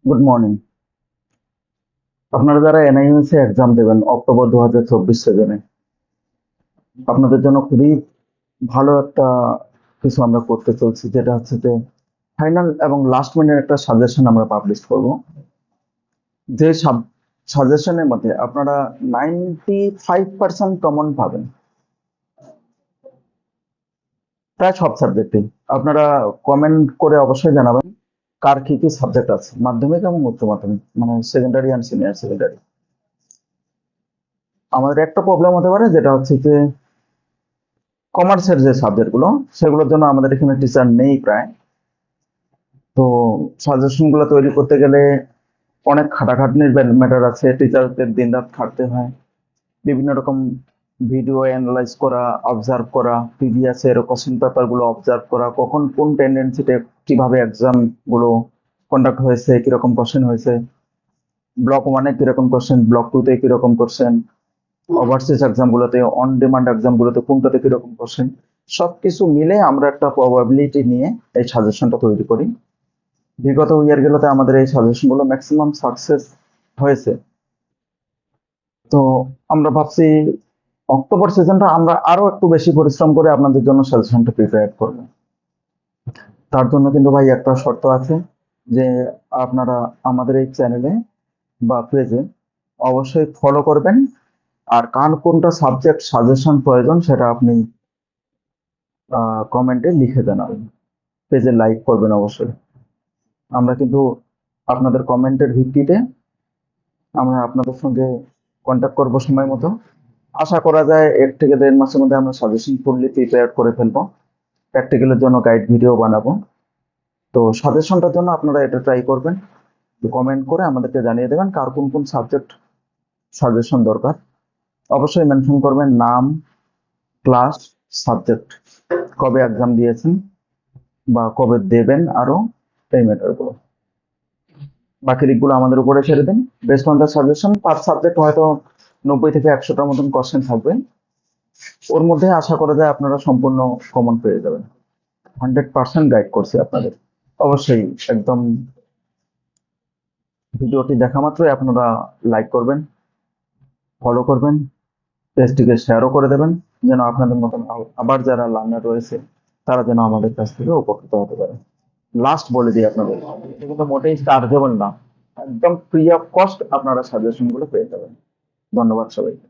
Good morning. আপনারা যারা এনআইএমএসএ exam দেবেন অক্টোবর 2024 সেশনে, আপনাদের জন্য খুবই ভালো একটা কিছু আমরা করতে চলছি, যেটা হচ্ছে যে ফাইনাল এবং লাস্ট মিনিট একটা সাজেশন আমরা পাবলিশ করব। যে সাজেশনের মধ্যে আপনারা 95% কমন পাবেন, প্রায় সব সাবজেক্টে। আপনারা কমেন্ট করে অবশ্যই জানাবেন কার কি কি সাবজেক্ট আছে, মাধ্যমিক এবং উচ্চ মাধ্যমিক, মানে সেকেন্ডারি অ্যান্ড সিনিয়র সেকেন্ডারি। আমাদের একটা প্রবলেম হতে পারে, যেটা হচ্ছে যে কমার্সের যে সাবজেক্টগুলো, সেগুলোর জন্য আমাদের এখানে টিচার নেই প্রায়। তো সাজেশনগুলো তৈরি করতে গেলে অনেক খাটাখাটনির ম্যাটার আছে, টিচারদের দিনরাত খাটতে হয়। বিভিন্ন রকম ভিডিও অ্যানালাইজ করা, অবজার্ভ করা, প্রিভিয়াস এর কোশ্চেন পেপারগুলো অবজার্ভ করা, কখন কোন টেন্ডেন্সিতে কিভাবে এক্সাম গুলো কন্ডাক্ট হয়েছে, কিরকম কোশ্চেন হয়েছে, ব্লক ওয়ানে কিরকম কোশ্চেন, ব্লক টু তে কিরকম কোশ্চেন, ওভারসিজ এক্সাম গুলোতে, অন ডিমান্ড এক্সাম গুলোতে কোনটাতে কিরকম কোশ্চেন, সবকিছু মিলে আমরা একটা প্রবাবিলিটি নিয়ে এই সাজেশনটা তৈরি করি। বিগত ইয়ার গুলোতে আমাদের এই সাজেশন গুলো ম্যাক্সিমাম সাকসেস হয়েছে। তো আমরা ভাবছি অক্টোবর সিজনটা আমরা আরো একটু বেশি পরিশ্রম করে আপনাদের জন্য সাজেশনটা প্রিপেয়ার করব। তার জন্য কিন্তু ভাই একটা শর্ত আছে, যে আপনারা আমাদের এই চ্যানেলে বা পেজে অবশ্যই ফলো করবেন, আর কোনটা সাবজেক্ট সাজেশন প্রয়োজন সেটা আপনি কমেন্টে লিখে জানাবেন, পেজে লাইক করবেন অবশ্যই। আমরা কিন্তু আপনাদের কমেন্টের ভিত্তিতে আমরা আপনাদের সঙ্গে কন্ট্যাক্ট করব সময় মতো। আশা করা যায় 1 থেকে 1.5 মাসের মধ্যে আমরা সাজেশন ফুললি প্রিপেয়ার করে ফেলবো, প্র্যাকটিক্যালের জন্য গাইড ভিডিও বানাবো। তো সাজেশনটার জন্য আপনারা এটা ট্রাই করবেন, কমেন্ট করে আমাদেরকে জানিয়ে দেবেন কার কোন কোন সাবজেক্ট সাজেশন দরকার। অবশ্যই মেনশন করবেন নাম, ক্লাস, সাবজেক্ট, কবে এক্সাম দিয়েছেন বা কবে দেবেন, আরো এই ম্যাটারগুলো। বাকি দিকগুলো আমাদের উপরে ছেড়ে দিন। Best on the suggestion per subject হয়তো 90 থেকে 100টার মতন কোশ্চেন থাকবে, ওর মধ্যে আশা করা যায় আপনারা সম্পূর্ণ কমন পেয়ে যাবেন। 100% গাইড করছি আপনাদের। অবশ্যই একদম ভিডিওটি দেখা মাত্রই আপনারা লাইক করবেন, ফলো করবেন, পেজটিকে শেয়ারও করে দেবেন, যেন আপনাদের মতন আবার যারা লার্নার রয়েছে তারা যেন আমাদের কাছ থেকে উপকৃত হতে পারে। লাস্ট বলে দিই আপনাদের, এটা কিন্তু মোটেই চার্জেবল না, একদম ফ্রি অফ কস্ট আপনারা সাজেশন গুলো পেয়ে যাবেন। ধন্যবাদ সবাইকে।